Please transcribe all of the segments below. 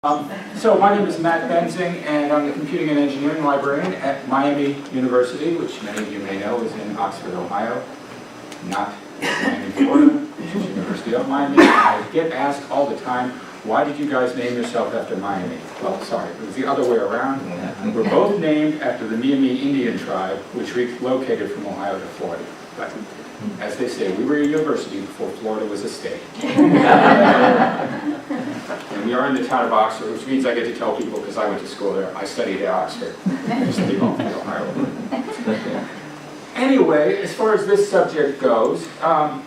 So my name is Matt Benzing, and I'm the Computing and Engineering Librarian at Miami University, which many of you may know is in Oxford, Ohio, not Miami, Florida, which is University of Miami. I get asked all the time, why did you guys name yourself after Miami? Well, sorry, it was the other way around. We're both named after the Miami Indian tribe, which relocated from Ohio to Florida. But as they say, we were a university before Florida was a state. And we are in the town of Oxford, which means I get to tell people, because I went to school there, I studied at Oxford. Just leave off the Ohio. Anyway, as far as this subject goes, I've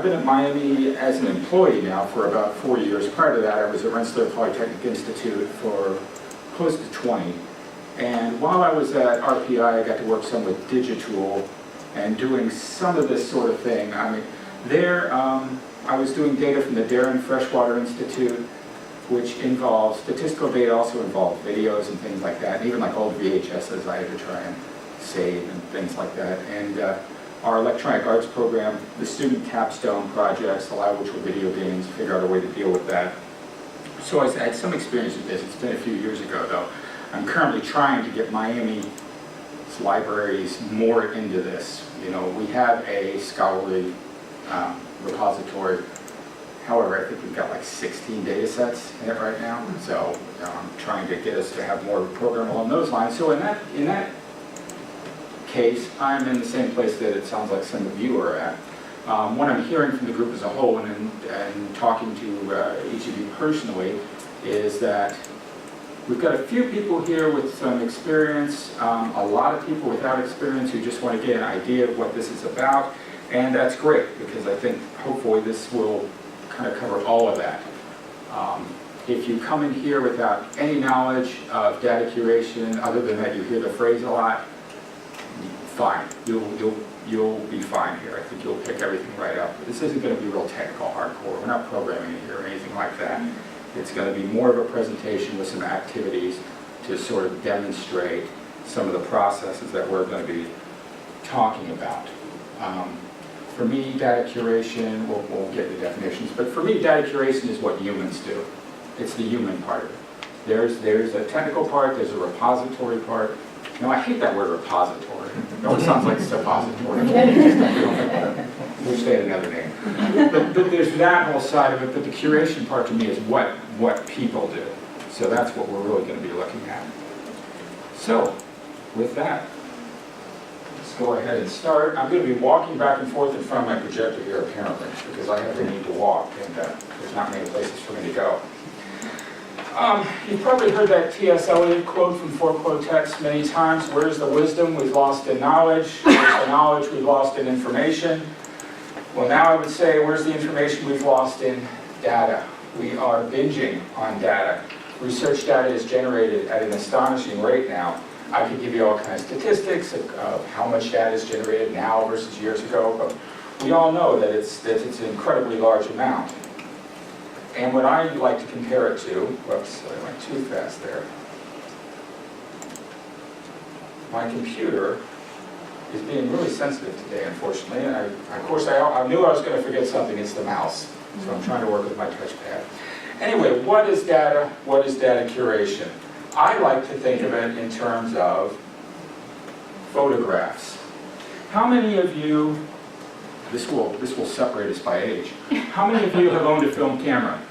been at Miami as an employee now for about 4 years. Prior to that, I was at Rensselaer Polytechnic Institute for close to 20. And while I was at RPI, I got to work some with Digitool and doing some of this sort of thing. I mean, there, I was doing data from the Darren Freshwater Institute, which involves statistical data, also involved videos and things like that, and even like old VHSs I had to try and save and things like that. And our electronic arts program, the student capstone projects, a lot of which were video games, figure out a way to deal with that. So I had some experience with this. It's been a few years ago, though. I'm currently trying to get Miami's libraries more into this. You know, we have a scholarly repository. However, I think we've got like 16 data sets in it right now. So I'm trying to get us to have more of a program along those lines. So in that case, I'm in the same place that it sounds like some of you are at. What I'm hearing from the group as a whole and talking to each of you personally is that we've got a few people here with some experience, a lot of people without experience who just want to get an idea of what this is about, and that's great because I think hopefully this will kind of cover all of that. If you come in here without any knowledge of data curation, other than that you hear the phrase a lot, fine, you'll be fine here. I think you'll pick everything right up. This isn't going to be real technical, hardcore. We're not programming in here or anything like that. It's going to be more of a presentation with some activities to sort of demonstrate some of the processes that we're going to be talking about. For me, data curation, we'll get the definitions, but for me, data curation is what humans do. It's the human part of it. There's a technical part, there's a repository part. No, I hate that word repository. It always sounds like suppository. Wish they had another name. But there's that whole side of it, but the curation part to me is what people do. So that's what we're really going to be looking at. So, with that, let's go ahead and start. I'm going to be walking back and forth in front of my projector here, apparently, because I have the need to walk, and there's not many places for me to go. You've probably heard that T.S. Eliot quote from Four Quotets many times. Where's the wisdom we've lost in knowledge? Where's the knowledge we've lost in information? Well, now I would say, where's the information we've lost in data? We are binging on data. Research data is generated at an astonishing rate now. I could give you all kinds of statistics of how much data is generated now versus years ago, but we all know that it's an incredibly large amount. And what I like to compare it to, whoops, I went too fast there. My computer is being really sensitive today, unfortunately, and of course I knew I was going to forget something. It's the mouse, so I'm trying to work with my touchpad. Anyway, what is data? What is data curation? I like to think of it in terms of photographs. How many of you, this will separate us by age, how many of you have owned a film camera?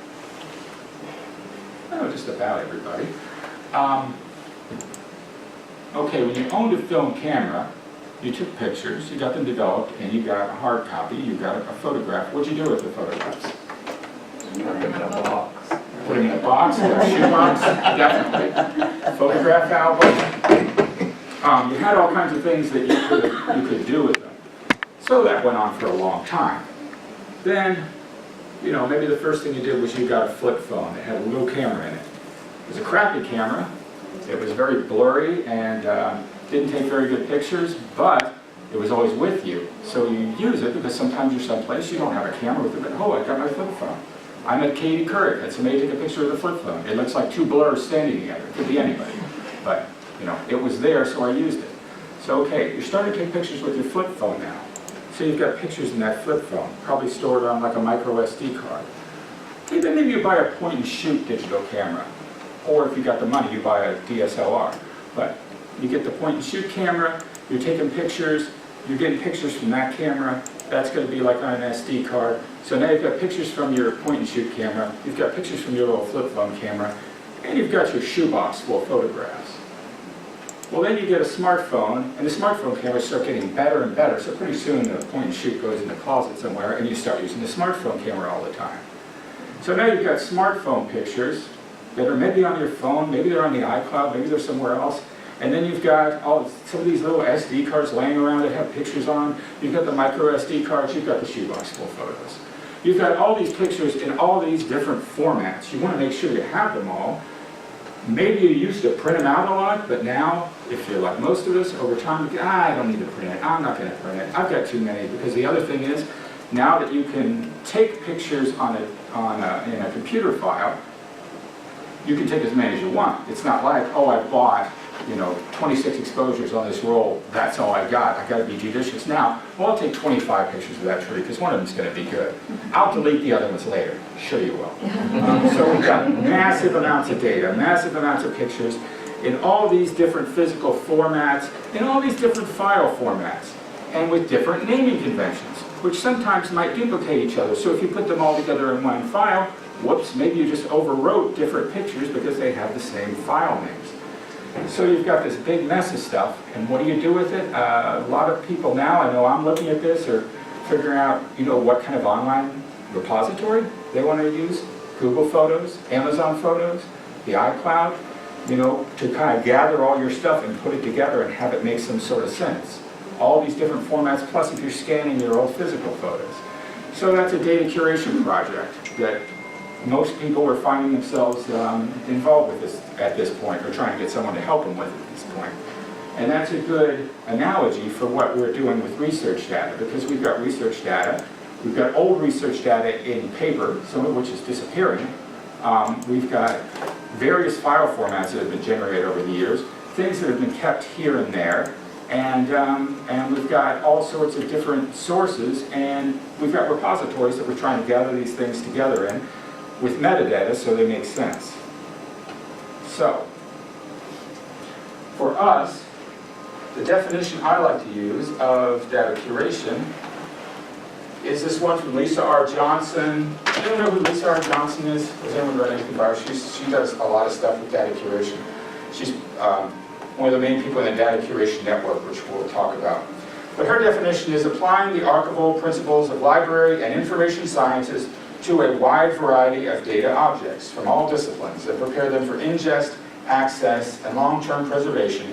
Oh, just about everybody. Okay, when you owned a film camera, you took pictures, you got them developed, and you got a hard copy, you got a photograph. What'd you do with the photographs? Put them in a box. Put them in a box, in a shoebox? Definitely. Photograph album. You had all kinds of things that you could do with them. So that went on for a long time. Then, you know, maybe the first thing you did was you got a flip phone that had a little camera in it. It was a crappy camera. It was very blurry and didn't take very good pictures, but it was always with you. So you use it because sometimes you're someplace, you don't have a camera with it, but oh, I got my flip phone. I met Katie Couric, had somebody take a picture of the flip phone. It looks like two blurs standing together. It could be anybody. But, you know, it was there, so I used it. So, okay, you're starting to take pictures with your flip phone now. So you've got pictures in that flip phone, probably stored on like a micro SD card. Then maybe you buy a point-and-shoot digital camera. Or if you got the money, you buy a DSLR. But you get the point-and-shoot camera, you're taking pictures, you're getting pictures from that camera. That's going to be like on an SD card. So now you've got pictures from your point-and-shoot camera, you've got pictures from your little flip phone camera, and you've got your shoebox full of photographs. Well, then you get a smartphone, and the smartphone cameras start getting better and better. So pretty soon the point-and-shoot goes in the closet somewhere, and you start using the smartphone camera all the time. So now you've got smartphone pictures that are maybe on your phone, maybe they're on the iCloud, maybe they're somewhere else. And then you've got some of these little SD cards laying around that have pictures on. You've got the micro SD cards, you've got the shoebox full of photos. You've got all these pictures in all these different formats. You want to make sure you have them all. Maybe you used to print them out a lot, but now, if you're like most of us, over time, you go, I don't need to print it, I'm not going to print it, I've got too many. Because the other thing is, now that you can take pictures in a computer file, you can take as many as you want. It's not like, oh, I bought 26 exposures on this roll, that's all I got to be judicious now. Well, I'll take 25 pictures of that tree because one of them's going to be good. I'll delete the other ones later. Sure you will. So we've got massive amounts of data, massive amounts of pictures in all these different physical formats, in all these different file formats, and with different naming conventions, which sometimes might duplicate each other. So if you put them all together in one file, whoops, maybe you just overwrote different pictures because they have the same file names. So you've got this big mess of stuff, and what do you do with it? A lot of people now, I know I'm looking at this, are figuring out, what kind of online repository they want to use. Google Photos, Amazon Photos, the iCloud, to kind of gather all your stuff and put it together and have it make some sort of sense. All these different formats, plus if you're scanning your old physical photos. So that's a data curation project that most people are finding themselves involved with this at this point, or trying to get someone to help them with it at this point. And that's a good analogy for what we're doing with research data, because we've got research data, we've got old research data in paper, some of which is disappearing. We've got various file formats that have been generated over the years, things that have been kept here and there, and we've got all sorts of different sources, and we've got repositories that we're trying to gather these things together in, with metadata so they make sense. So, for us, the definition I like to use of data curation is this one from Lisa R. Johnson. Anyone know who Lisa R. Johnson is? Has anyone read anything about her? She does a lot of stuff with data curation. She's one of the main people in the Data Curation Network, which we'll talk about. But her definition is applying the archival principles of library and information sciences to a wide variety of data objects from all disciplines that prepare them for ingest, access, and long-term preservation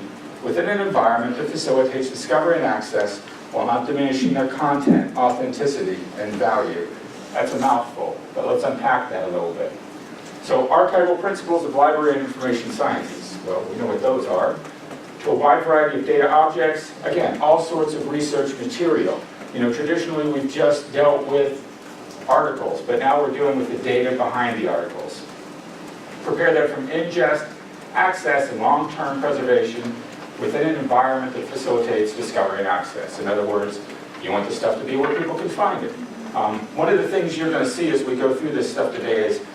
within an environment that facilitates discovery and access while not diminishing their content, authenticity, and value. That's a mouthful, but let's unpack that a little bit. So, archival principles of library and information sciences. Well, we know what those are. To a wide variety of data objects, again, all sorts of research material. Traditionally we've just dealt with articles, but now we're dealing with the data behind the articles. Prepare them from ingest, access, and long-term preservation within an environment that facilitates discovery and access. In other words, you want the stuff to be where people can find it. One of the things you're going to see as we go through this stuff today is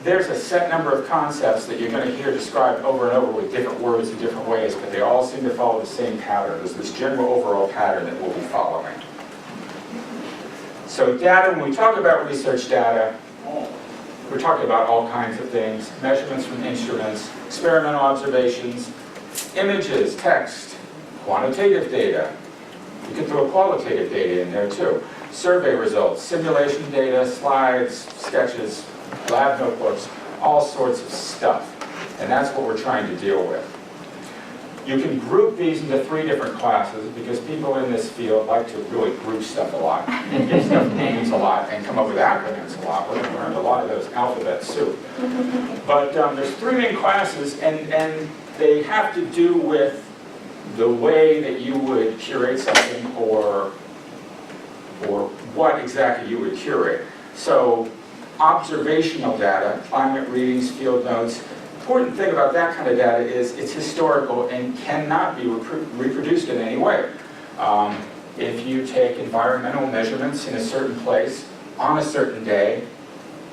there's a set number of concepts that you're going to hear described over and over with different words in different ways, but they all seem to follow the same pattern. There's this general overall pattern that we'll be following. So data, when we talk about research data, we're talking about all kinds of things. Measurements from instruments, experimental observations, images, text, quantitative data. You can throw qualitative data in there too. Survey results, simulation data, slides, sketches, lab notebooks, all sorts of stuff. And that's what we're trying to deal with. You can group these into 3 different classes because people in this field like to really group stuff a lot, and give stuff names a lot, and come up with acronyms a lot. We're going to learn a lot of those alphabet soup. But there's 3 main classes, and they have to do with the way that you would curate something or what exactly you would curate. So observational data, climate readings, field notes. Important thing about that kind of data is it's historical and cannot be reproduced in any way. If you take environmental measurements in a certain place on a certain day,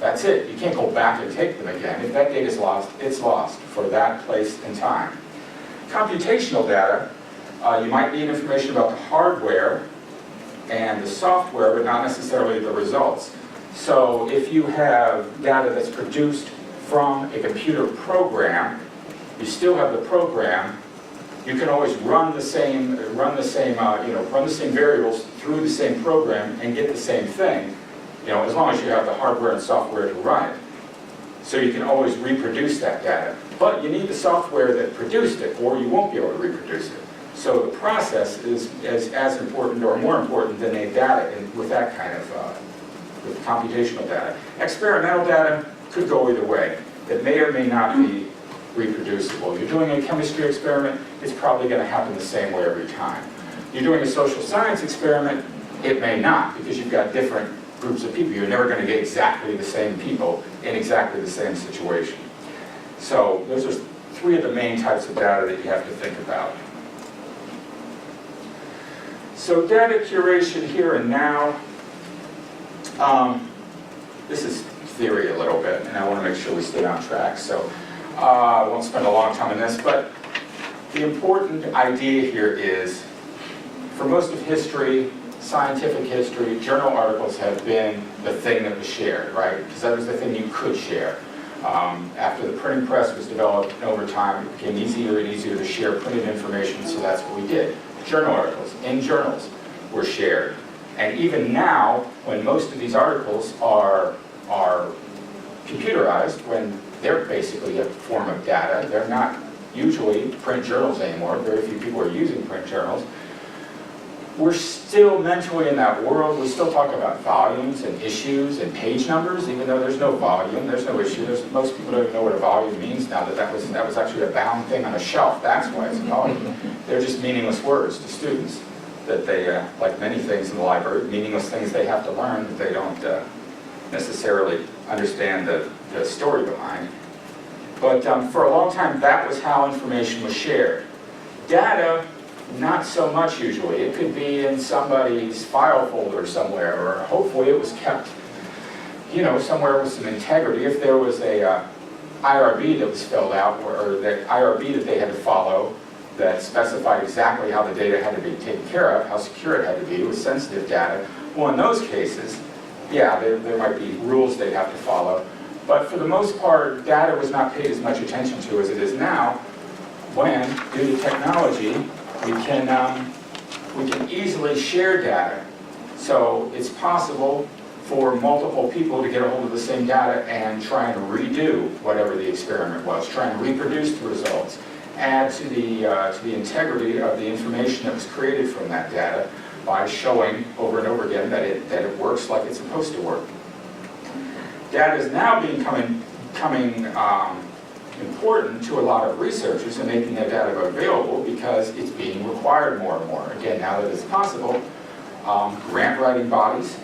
That's it. You can't go back and take them again. If that data is lost, it's lost for that place and time. Computational data, you might need information about the hardware and the software, but not necessarily the results. So if you have data that's produced from a computer program, you still have the program. You can always run the same variables through the same program and get the same thing, as long as you have the hardware and software to run it. So you can always reproduce that data. But you need the software that produced it, or you won't be able to reproduce it. So the process is as important or more important than the data with that kind of with computational data. Experimental data could go either way. It may or may not be reproducible. You're doing a chemistry experiment, it's probably going to happen the same way every time. You're doing a social science experiment, it may not, because you've got different groups of people. You're never going to get exactly the same people in exactly the same situation. So those are three of the main types of data that you have to think about. So data curation here and now. This is theory a little bit, and I want to make sure we stay on track. So I won't spend a long time on this, but the important idea here is, for most of history, scientific history, journal articles have been the thing that was shared, right? Because that was the thing you could share. After the printing press was developed and over time, it became easier and easier to share printed information, so that's what we did. Journal articles in journals were shared. And even now, when most of these articles are computerized, when they're basically a form of data, they're not usually print journals anymore. Very few people are using print journals. We're still mentally in that world. We still talk about volumes and issues and page numbers, even though there's no volume, there's no issue. Most people don't even know what a volume means now that was actually a bound thing on a shelf. That's why it's a volume. They're just meaningless words to students that they, like many things in the library, meaningless things they have to learn that they don't necessarily understand the story behind. But for a long time, that was how information was shared. Data, not so much usually. It could be in somebody's file folder somewhere, or hopefully it was kept, somewhere with some integrity. If there was a IRB that was filled out, or the IRB that they had to follow that specified exactly how the data had to be taken care of, how secure it had to be with sensitive data, well, in those cases, yeah, there might be rules they'd have to follow. But for the most part, data was not paid as much attention to as it is now, when, due to technology, we can easily share data. So it's possible for multiple people to get a hold of the same data and try and redo whatever the experiment was, try and reproduce the results, add to the integrity of the information that was created from that data by showing over and over again that it works like it's supposed to work. Data is now becoming important to a lot of researchers and making that data available because it's being required more and more. Again, now that it's possible, grant writing bodies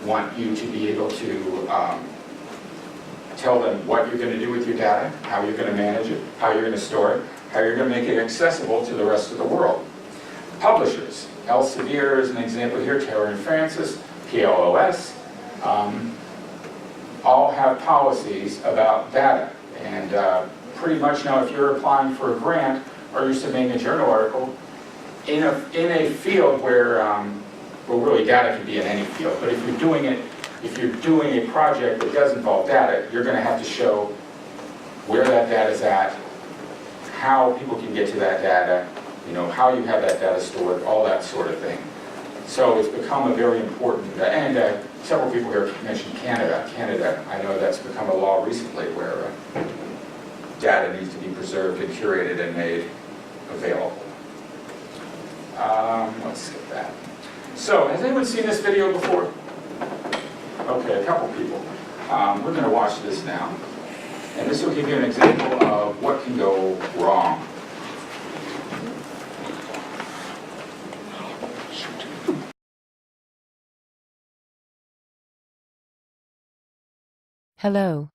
want you to be able to tell them what you're going to do with your data, how you're going to manage it, how you're going to store it, how you're going to make it accessible to the rest of the world. Publishers, Elsevier is an example here, Taylor and Francis, PLOS, all have policies about data. And pretty much now, if you're applying for a grant or you're submitting a journal article in a field where, well, really data can be in any field, but if you're doing a project that does involve data, you're going to have to show where that data is at, how people can get to that data, how you have that data stored, all that sort of thing. So it's become a very important, and several people here mentioned Canada. Canada, I know that's become a law recently where data needs to be preserved and curated and made available. Let's skip that. So, has anyone seen this video before? Okay, a couple people. We're going to watch this now. And this will give you an example of what can go wrong. Hello.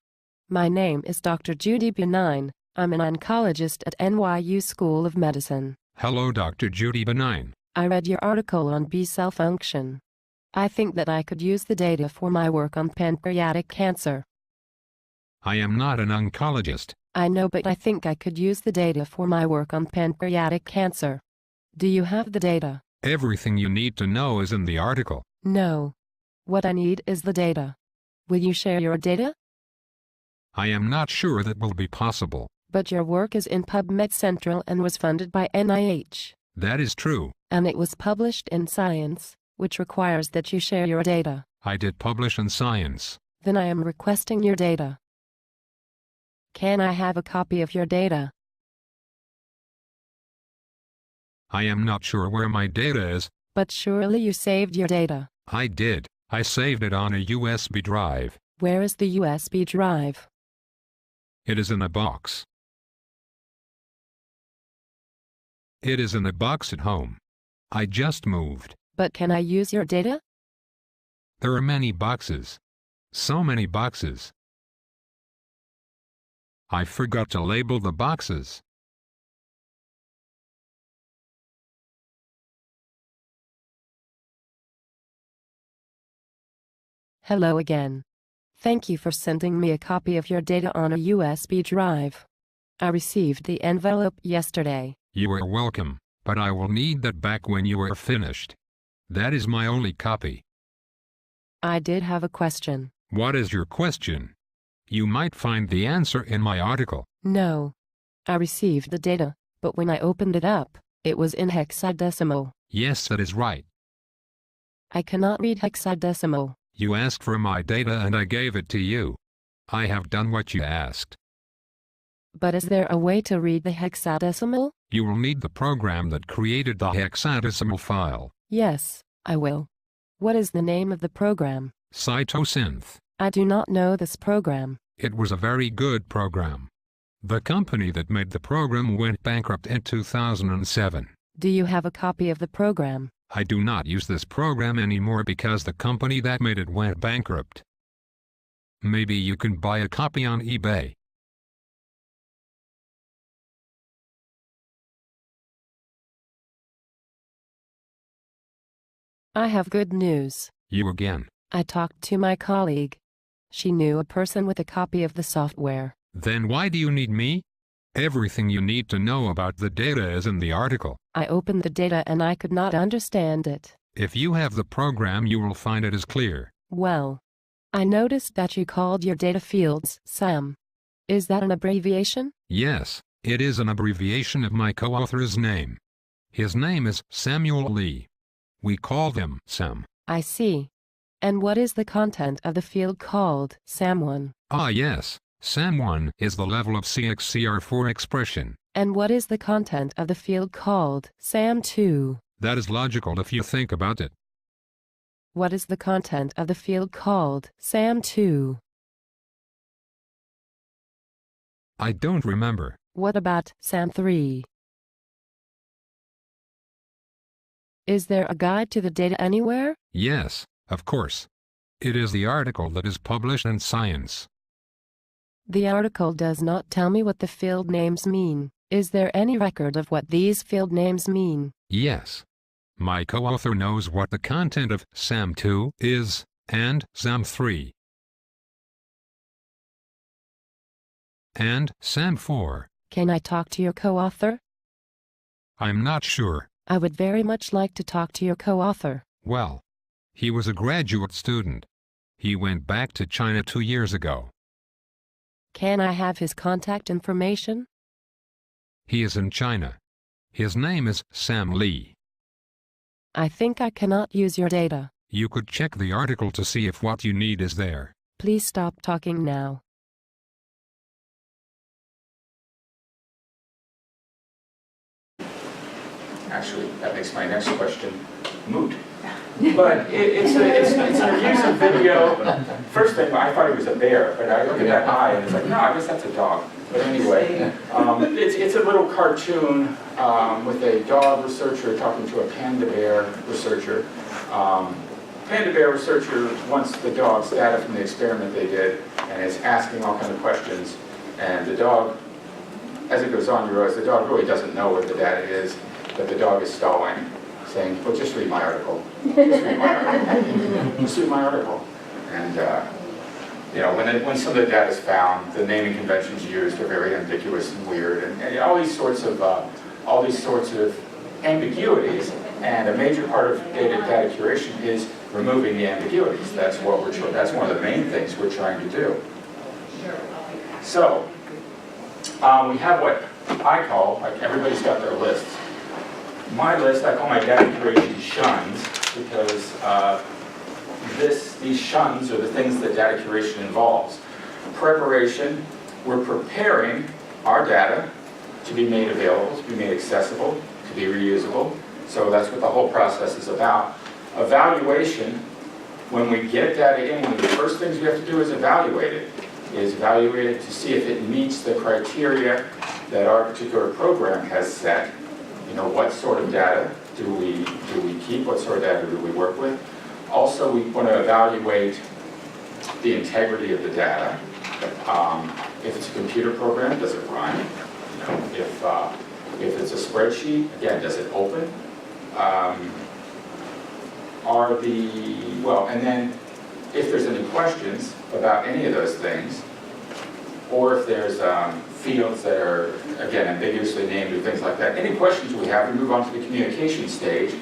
My name is Dr. Judy Benign. I'm an oncologist at NYU School of Medicine. Hello, Dr. Judy Benign. I read your article on B-cell function. I think that I could use the data for my work on pancreatic cancer. I am not an oncologist. I know, but I think I could use the data for my work on pancreatic cancer. Do you have the data? Everything you need to know is in the article. No. What I need is the data. Will you share your data? I am not sure that will be possible. But your work is in PubMed Central and was funded by NIH. That is true. And it was published in Science, which requires that you share your data. I did publish in Science. Then I am requesting your data. Can I have a copy of your data? I am not sure where my data is. But surely you saved your data. I did. I saved it on a USB drive. Where is the USB drive? It is in a box. It is in a box at home. I just moved. But can I use your data? There are many boxes. So many boxes. I forgot to label the boxes. Hello again. Thank you for sending me a copy of your data on a USB drive. I received the envelope yesterday. You are welcome, but I will need that back when you are finished. That is my only copy. I did have a question. What is your question? You might find the answer in my article. No. I received the data, but when I opened it up, it was in hexadecimal. Yes, that is right. I cannot read hexadecimal. You asked for my data and I gave it to you. I have done what you asked. But is there a way to read the hexadecimal? You will need the program that created the hexadecimal file. Yes, I will. What is the name of the program? Cytosynth. I do not know this program. It was a very good program. The company that made the program went bankrupt in 2007. Do you have a copy of the program? I do not use this program anymore because the company that made it went bankrupt. Maybe you can buy a copy on eBay. I have good news. You again. I talked to my colleague. She knew a person with a copy of the software. Then why do you need me? Everything you need to know about the data is in the article. I opened the data and I could not understand it. If you have the program, you will find it is clear. Well, I noticed that you called your data fields SAM. Is that an abbreviation? Yes, it is an abbreviation of my co-author's name. His name is Samuel Lee. We call him Sam. I see. And what is the content of the field called SAM1? Ah yes, SAM1 is the level of CXCR4 expression. And what is the content of the field called SAM2? That is logical if you think about it. What is the content of the field called SAM2? I don't remember. What about SAM3? Is there a guide to the data anywhere? Yes, of course. It is the article that is published in Science. The article does not tell me what the field names mean. Is there any record of what these field names mean? Yes. My co-author knows what the content of SAM2 is, and SAM3. And SAM4. Can I talk to your co-author? I'm not sure. I would very much like to talk to your co-author. Well, he was a graduate student. He went back to China 2 years ago. Can I have his contact information? He is in China. His name is Sam Lee. I think I cannot use your data. You could check the article to see if what you need is there. Please stop talking now. Actually, that makes my next question moot. But it's a use of video. First thing, I thought it was a bear, but I look at that eye and it's like, no, I guess that's a dog. But anyway, it's a little cartoon with a dog researcher talking to a panda bear researcher. Panda bear researcher wants the dog's data from the experiment they did and is asking all kinds of questions. And the dog, as it goes on, you realize the dog really doesn't know what the data is, but the dog is stalling, saying, well, just read my article. Just read my article. Just read my article. And when some of the data is found, the naming conventions used are very ambiguous and weird, and all these sorts of ambiguities. And a major part of data curation is removing the ambiguities. That's what that's one of the main things we're trying to do. So we have what I call, like everybody's got their lists. My list, I call my data curation shuns, because these shuns are the things that data curation involves. Preparation, we're preparing our data to be made available, to be made accessible, to be reusable. So that's what the whole process is about. Evaluation, when we get data in, one of the first things we have to do is evaluate it to see if it meets the criteria that our particular program has set. What sort of data do we keep? What sort of data do we work with? Also, we want to evaluate the integrity of the data. If it's a computer program, does it run? If it's a spreadsheet, again, does it open? And then if there's any questions about any of those things, or if there's fields that are, again, ambiguously named or things like that, any questions we have, we move on to the communication stage,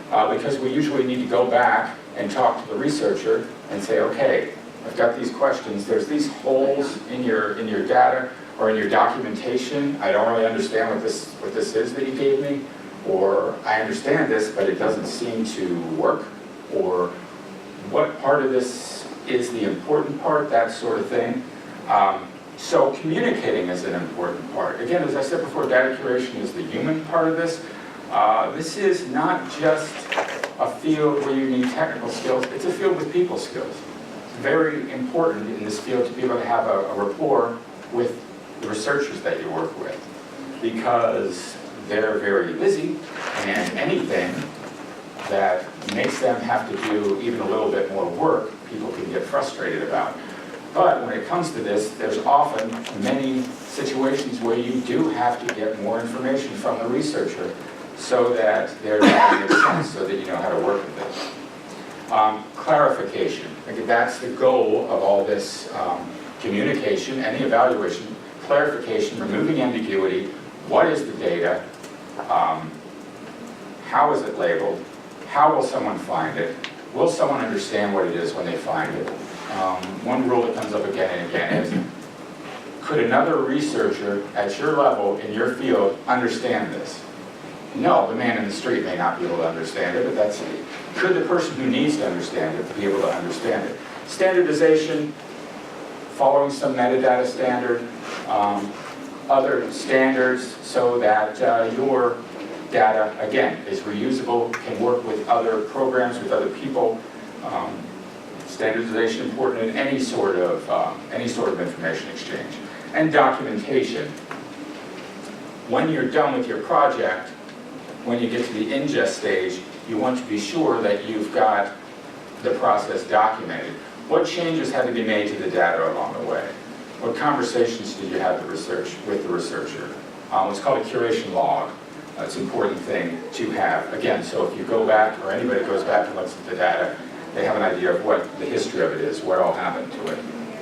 because we usually need to go back and talk to the researcher and say, okay, I've got these questions, there's these holes in your data or in your documentation, I don't really understand what this is that you gave me, or I understand this, but it doesn't seem to work, or what part of this is the important part, that sort of thing. So communicating is an important part. Again, as I said before, data curation is the human part of this. This is not just a field where you need technical skills, it's a field with people skills. It's very important in this field to be able to have a rapport with the researchers that you work with, because they're very busy, and anything that makes them have to do even a little bit more work, people can get frustrated about. But when it comes to this, there's often many situations where you do have to get more information from the researcher so that their data makes sense, so that you know how to work with it. Clarification. Again, that's the goal of all this communication and the evaluation. Clarification, removing ambiguity. What is the data? How is it labeled? How will someone find it? Will someone understand what it is when they find it? One rule that comes up again and again is, could another researcher at your level in your field understand this? No, the man in the street may not be able to understand it, but could the person who needs to understand it be able to understand it? Standardization, following some metadata standard, other standards so that your data, again, is reusable, can work with other programs, with other people. Standardization important in any sort of information exchange. And documentation. When you're done with your project, when you get to the ingest stage, you want to be sure that you've got the process documented. What changes had to be made to the data along the way? What conversations did you have with the researcher? It's called a curation log. It's an important thing to have. Again, so if you go back, or anybody goes back and looks at the data, they have an idea of what the history of it is, what all happened to it.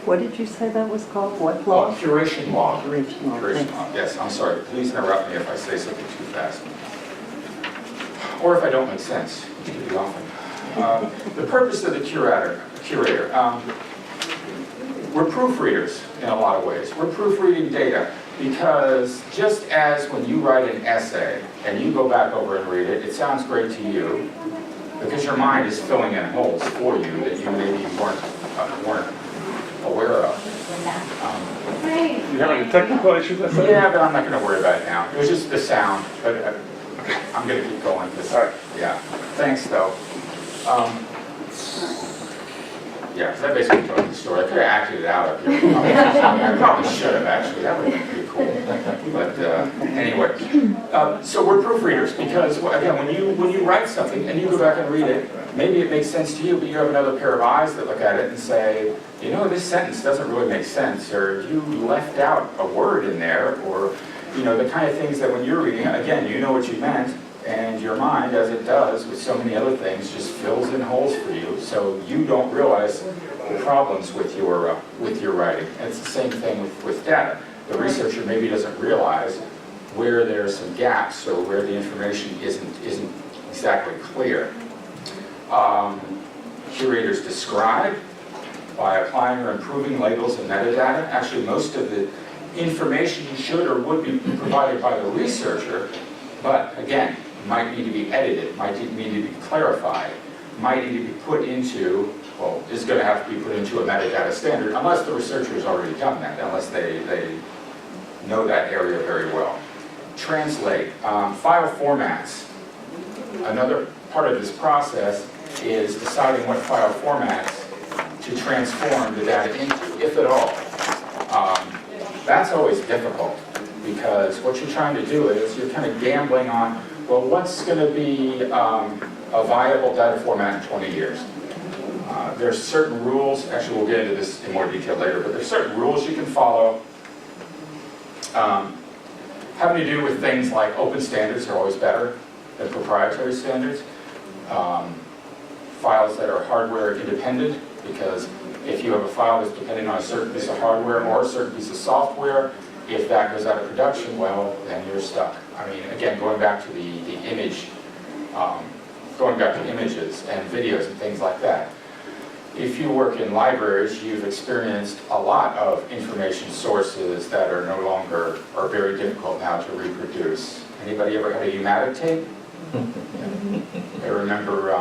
What did you say that was called? What log? Curation log. Curation log. Curation log. Yes, I'm sorry. Please interrupt me if I say something too fast. Or if I don't make sense, which could be often. The purpose of the curator, we're proofreaders in a lot of ways. We're proofreading data because just as when you write an essay and you go back over and read it, it sounds great to you because your mind is filling in holes for you that you maybe weren't aware of. You having technical issues? Yeah, but I'm not going to worry about it now. It was just the sound, but I'm going to keep going. Yeah. Thanks, though. Yeah, because I basically told the story. I could have acted it out up here. I probably should have, actually. That would have been pretty cool. But anyway, so we're proofreaders because, again, when you write something and you go back and read it, maybe it makes sense to you, but you have another pair of eyes that look at it and say, you know, this sentence doesn't really make sense, or you left out a word in there, or, you know, the kind of things that when you're reading it, again, you know what you meant, And your mind, as it does with so many other things, just fills in holes for you, so you don't realize the problems with your writing. And it's the same thing with data. The researcher maybe doesn't realize where there's some gaps or where the information isn't exactly clear. Curators describe by applying or improving labels and metadata. Actually, most of the information should or would be provided by the researcher, but again, might need to be edited, might need to be clarified, might need to be put into, well, is going to have to be put into a metadata standard, unless the researcher has already done that, unless they know that area very well. Translate. File formats. Another part of this process is deciding what file formats to transform the data into, if at all. That's always difficult, because what you're trying to do is you're kind of gambling on, well, what's going to be a viable data format in 20 years? There's certain rules, actually we'll get into this in more detail later, but there's certain rules you can follow having to do with things like open standards are always better than proprietary standards. Files that are hardware independent, because if you have a file that's depending on a certain piece of hardware or a certain piece of software, if that goes out of production, well, then you're stuck. I mean, again, going back to the image, going back to images and videos and things like that. If you work in libraries, you've experienced a lot of information sources that are no longer, or very difficult now to reproduce. Anybody ever had a pneumatic tape? I remember,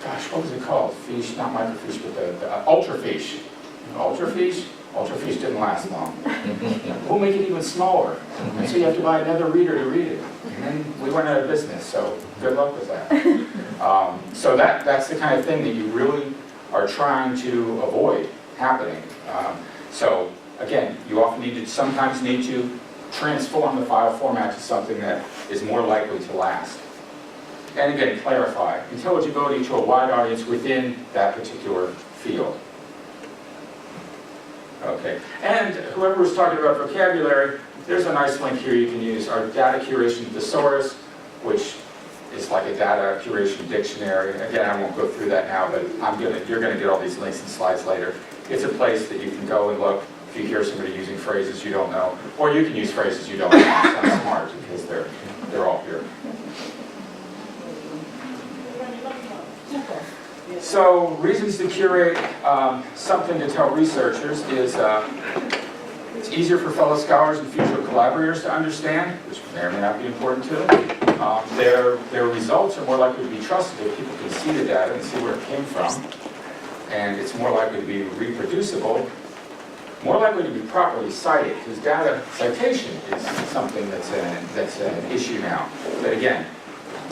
gosh, what was it called? Fiche, not microfiche, but the ultrafiche. Ultrafiche? Ultrafiche didn't last long. We'll make it even smaller. And so you have to buy another reader to read it. And then we went out of business, so good luck with that. So that's the kind of thing that you really are trying to avoid happening. So again, you often sometimes need to transform the file format to something that is more likely to last. And again, clarify. Intelligibility to a wide audience within that particular field. Okay, and whoever was talking about vocabulary, there's a nice link here you can use, our data curation thesaurus, which is like a data curation dictionary. Again, I won't go through that now, but you're going to get all these links and slides later. It's a place that you can go and look if you hear somebody using phrases you don't know, or you can use phrases you don't know. Sound smart, because they're all here. So, reasons to curate something to tell researchers is it's easier for fellow scholars and future collaborators to understand, which may or may not be important to them. Their results are more likely to be trusted if people can see the data and see where it came from. And it's more likely to be reproducible, more likely to be properly cited, because data citation is something that's an issue now. But again,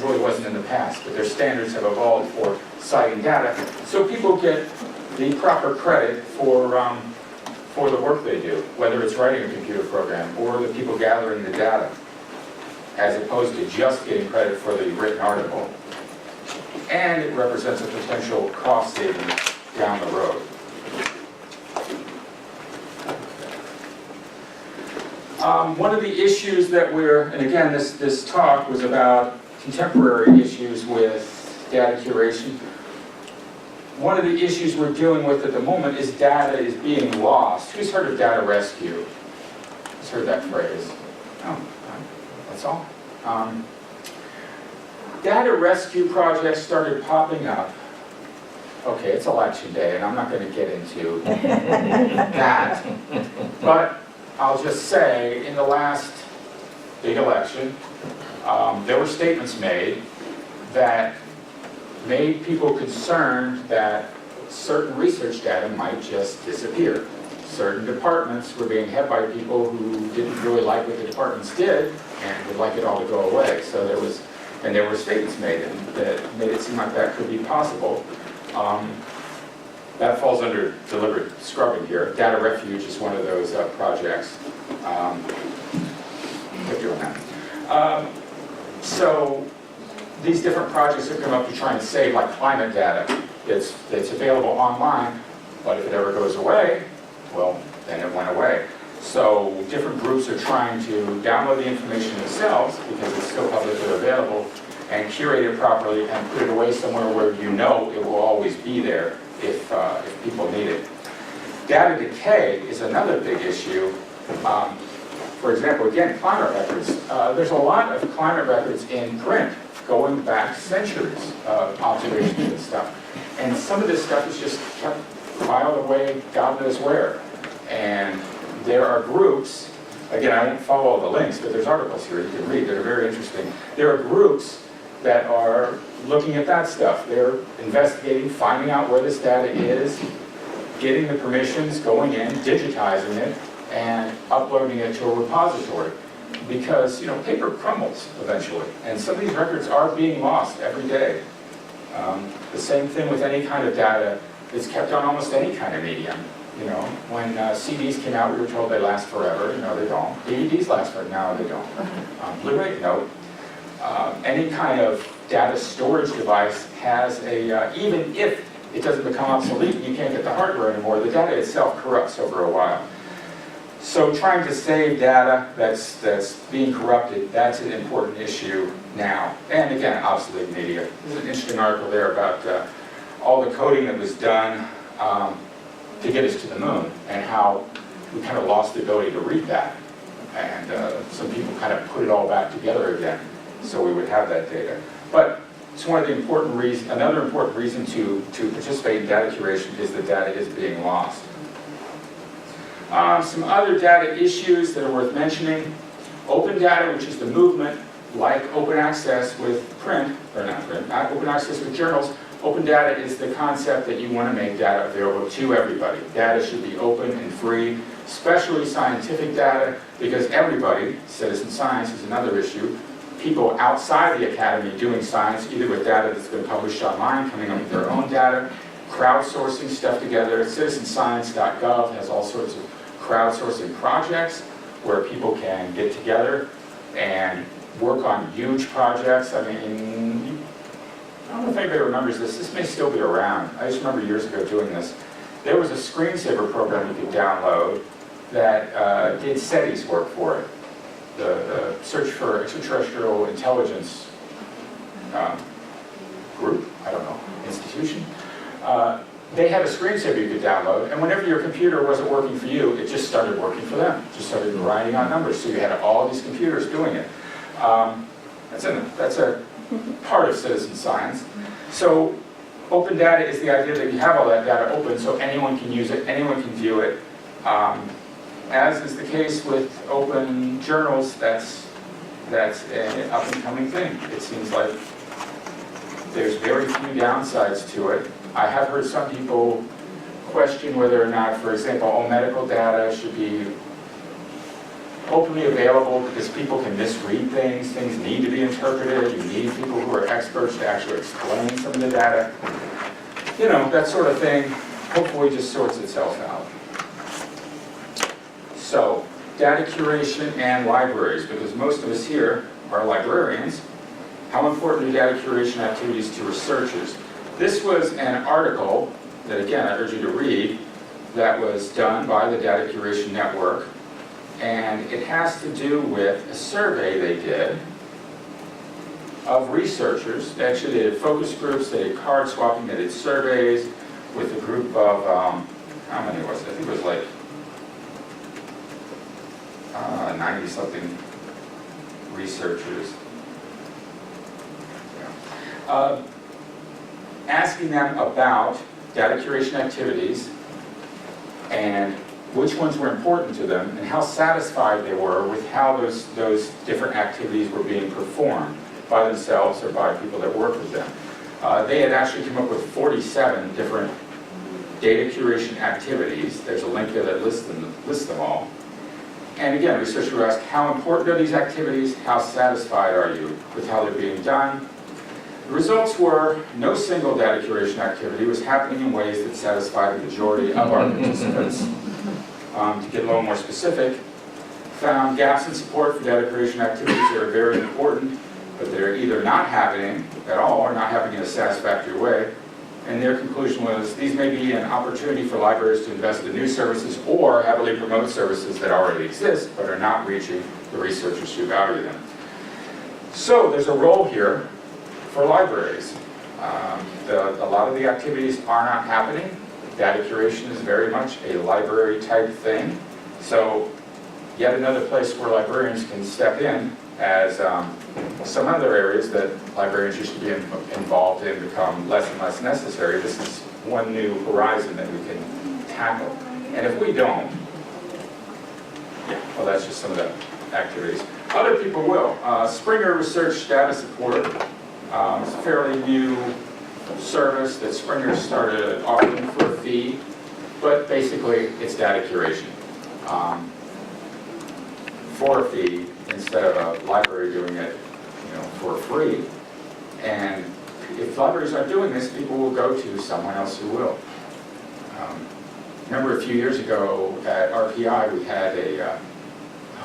really wasn't in the past, but their standards have evolved for citing data, so people get the proper credit for the work they do, whether it's writing a computer program or the people gathering the data, as opposed to just getting credit for the written article. And it represents a potential cost saving down the road. One of the issues that and again, this talk was about contemporary issues with data curation. One of the issues we're dealing with at the moment is data is being lost. Who's heard of data rescue? Who's heard that phrase? Oh, that's all. Data rescue projects started popping up. Okay, it's election day, and I'm not going to get into that. But I'll just say, in the last big election, there were statements made that made people concerned that certain research data might just disappear. Certain departments were being head by people who didn't really like what the departments did and would like it all to go away. So there were statements made that made it seem like that could be possible. That falls under deliberate scrubbing here. Data Refuge is one of those projects. Keep doing that. So these different projects have come up to try and save, like climate data that's available online, but if it ever goes away, well, then it went away. So different groups are trying to download the information themselves, because it's still publicly available, and curate it properly and put it away somewhere where you know it will always be there if people need it. Data decay is another big issue. For example, again, climate records. There's a lot of climate records in print going back centuries of observations and stuff. And some of this stuff is just kept filed away God knows where. And there are groups, again, I won't follow all the links, but there's articles here you can read that are very interesting. There are groups that are looking at that stuff. They're investigating, finding out where this data is, getting the permissions, going in, digitizing it, and uploading it to a repository. Because, paper crumbles eventually, and some of these records are being lost every day. The same thing with any kind of data that's kept on almost any kind of medium. When CDs came out, we were told they last forever. No, they don't. DVDs last forever. No, they don't. Blu-ray, no. Any kind of data storage device has a, even if it doesn't become obsolete and you can't get the hardware anymore, the data itself corrupts over a while. So trying to save data that's being corrupted, that's an important issue now. And again, obsolete media. There's an interesting article there about all the coding that was done to get us to the moon and how we kind of lost the ability to read that. And some people kind of put it all back together again so we would have that data. But it's one of the important reasons, another important reason to participate in data curation is that data is being lost. Some other data issues that are worth mentioning. Open data, which is the movement, like open access with print, or not print, not open access with journals. Open data is the concept that you want to make data available to everybody. Data should be open and free, especially scientific data, because everybody, citizen science is another issue, people outside the academy doing science, either with data that's been published online, coming up with their own data, crowdsourcing stuff together. Citizenscience.gov has all sorts of crowdsourcing projects where people can get together and work on huge projects. I mean, I don't know if anybody remembers this. This may still be around. I just remember years ago doing this. There was a screensaver program you could download that did SETI's work for it. The Search for Extraterrestrial Intelligence group, I don't know, institution. They had a screensaver you could download, and whenever your computer wasn't working for you, it just started working for them. It just started grinding out numbers, so you had all these computers doing it. That's a part of citizen science. So open data is the idea that you have all that data open so anyone can use it, anyone can view it. As is the case with open journals, that's an up-and-coming thing. It seems like there's very few downsides to it. I have heard some people question whether or not, for example, all medical data should be openly available because people can misread things. Things need to be interpreted. You need people who are experts to actually explain some of the data. That sort of thing hopefully just sorts itself out. So, data curation and libraries, because most of us here are librarians. How important are data curation activities to researchers? This was an article that, again, I urge you to read, that was done by the Data Curation Network, and it has to do with a survey they did of researchers. Actually, they did focus groups, they did card swapping, they did surveys with a group of, how many was it? I think it was like 90-something researchers. Yeah. Asking them about data curation activities and which ones were important to them and how satisfied they were with how those different activities were being performed by themselves or by people that work with them. They had actually come up with 47 different data curation activities. There's a link there that lists them all. And again, researchers were asked, how important are these activities? How satisfied are you with how they're being done? The results were no single data curation activity was happening in ways that satisfied the majority of our participants. To get a little more specific, found gaps in support for data curation activities that are very important, but they're either not happening at all or not happening in a satisfactory way. And their conclusion was these may be an opportunity for libraries to invest in new services or heavily promote services that already exist but are not reaching the researchers who value them. So there's a role here for libraries. A lot of the activities are not happening. Data curation is very much a library type thing. So yet another place where librarians can step in as some other areas that librarians used to be involved in become less and less necessary. This is one new horizon that we can tackle. And if we don't, yeah, well, that's just some of the activities. Other people will. Springer Research Data Support is a fairly new service that Springer started offering for a fee, but basically it's data curation for a fee instead of a library doing it, for free. And if libraries aren't doing this, people will go to someone else who will. Remember a few years ago at RPI we had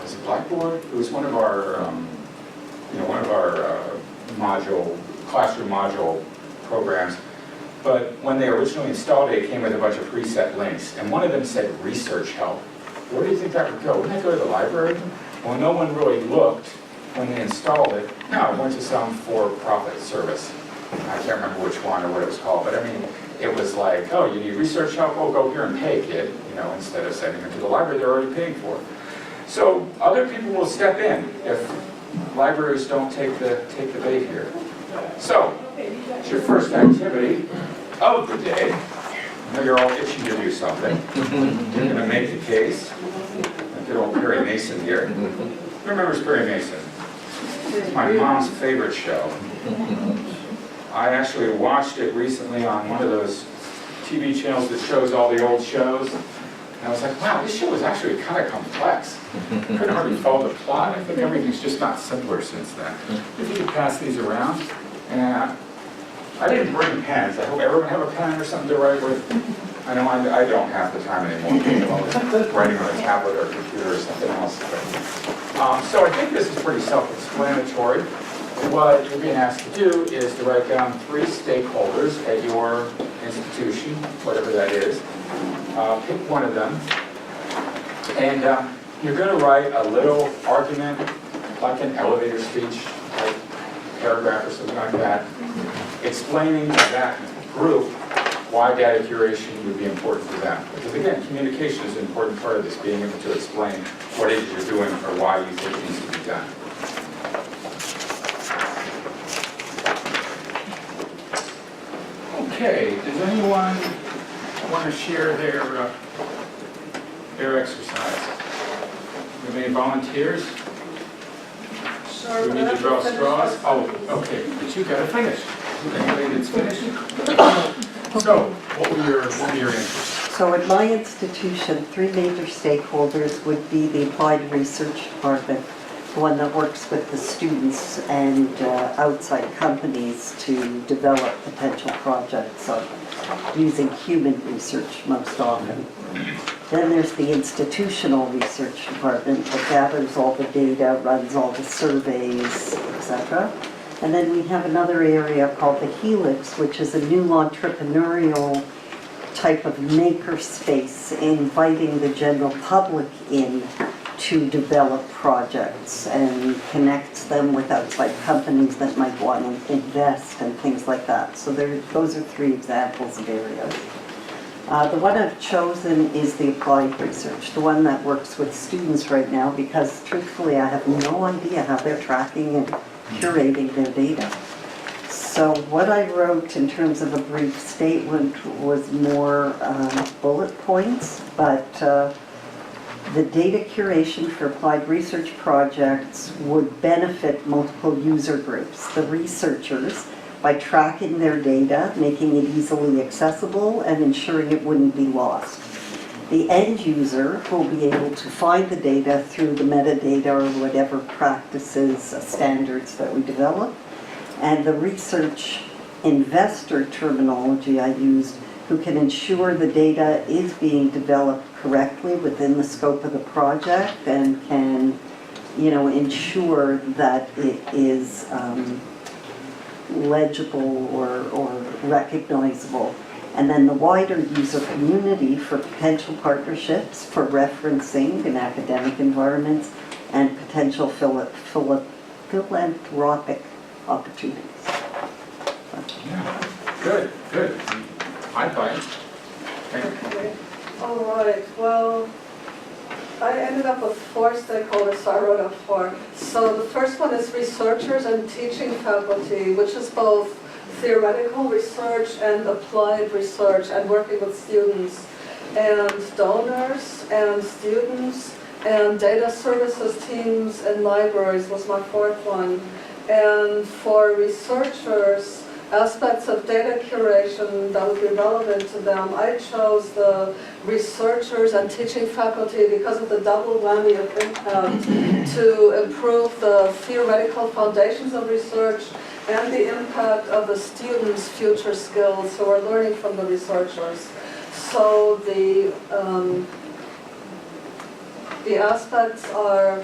was it Blackboard? It was one of our, classroom module programs. But when they originally installed it, it came with a bunch of preset links. And one of them said research help. Where do you think that would go? Wouldn't that go to the library? Well, no one really looked when they installed it. No, it went to some for-profit service. I can't remember which one or what it was called, but I mean, it was like, oh, you need research help? Oh, go here and pay, kid. Instead of sending it to the library they're already paying for. So other people will step in if libraries don't take the bait here. So, it's your first activity of the day. I know you're all itching to do something. You're going to make the case. Good old Perry Mason here. Who remembers Perry Mason? It's my mom's favorite show. I actually watched it recently on one of those TV channels that shows all the old shows. And I was like, wow, this show is actually kind of complex. Couldn't hardly follow the plot. I think everything's just got simpler since then. If you could pass these around. And I didn't bring pens. I hope everyone have a pen or something to write with. I know I don't have the time anymore. Writing on a tablet or a computer or something else. So I think this is pretty self-explanatory. What you're being asked to do is to write down 3 stakeholders at your institution, whatever that is. Pick one of them. And you're going to write a little argument, like an elevator speech, like a paragraph or something like that, explaining to that group why data curation would be important to them. Because again, communication is an important part of this, being able to explain what it is you're doing or why you think it needs to be done. Okay, does anyone want to share their exercise? Do we have any volunteers? Do we need to draw straws? Oh, okay, but you got to finish. Anybody that's finished? So, what were your interests? So at my institution, 3 major stakeholders would be the Applied Research Department, the one that works with the students and outside companies to develop potential projects using human research most often. Then there's the institutional research department that gathers all the data, runs all the surveys, etc. And then we have another area called the Helix, which is a new entrepreneurial type of maker space, inviting the general public in to develop projects and connects them with outside companies that might want to invest and things like that. So those are 3 examples of areas. The one I've chosen is the applied research, the one that works with students right now, because truthfully I have no idea how they're tracking and curating their data. So what I wrote in terms of a brief statement was more bullet points, but the data curation for applied research projects would benefit multiple user groups. The researchers, by tracking their data, making it easily accessible, and ensuring it wouldn't be lost. The end user will be able to find the data through the metadata or whatever practices, standards that we develop. And the research investor terminology I used, who can ensure the data is being developed correctly within the scope of the project and can, ensure that it is legible or recognizable. And then the wider user community for potential partnerships, for referencing in academic environments, and potential philanthropic opportunities. Yeah, good, good. I buy it. Okay. Okay. All right, well, I ended up with 4 stakeholders, so I wrote up 4. So the first one is researchers and teaching faculty, which is both theoretical research and applied research and working with students, and donors and students, and data services teams and libraries was my 4th one. And for researchers, aspects of data curation that would be relevant to them, I chose the researchers and teaching faculty because of the double whammy of impact to improve the theoretical foundations of research and the impact of the students' future skills who are learning from the researchers. So the aspects are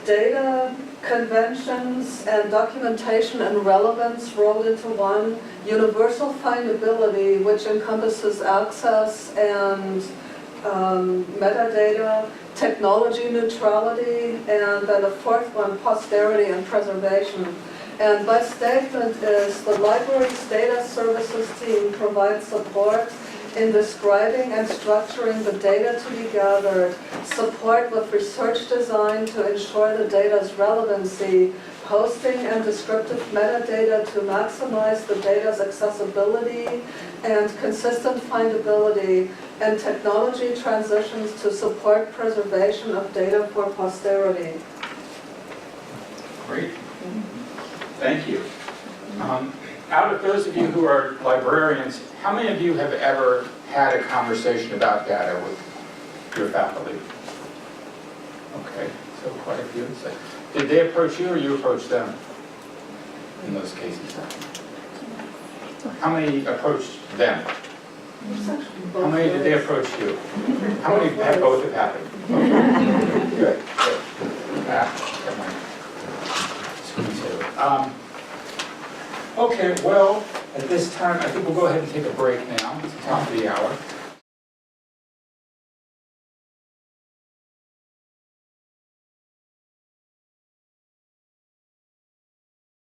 data, conventions, and documentation and relevance rolled into one, universal findability, which encompasses access and metadata, technology neutrality, and then a 4th one, posterity and preservation. And my statement is the library's data services team provides support in describing and structuring the data to be gathered, support with research design to ensure the data's relevancy, hosting and descriptive metadata to maximize the data's accessibility and consistent findability, and technology transitions to support preservation of data for posterity. Great. Thank you. Out of those of you who are librarians, how many of you have ever had a conversation about data with your faculty? Okay, so quite a few. So, did they approach you or you approach them in those cases? How many approached them? How many did they approach you? How many have both have happened? Okay. Good, good. Never mind. Screensaver. Okay, well, at this time, I think we'll go ahead and take a break now. It's the top of the hour.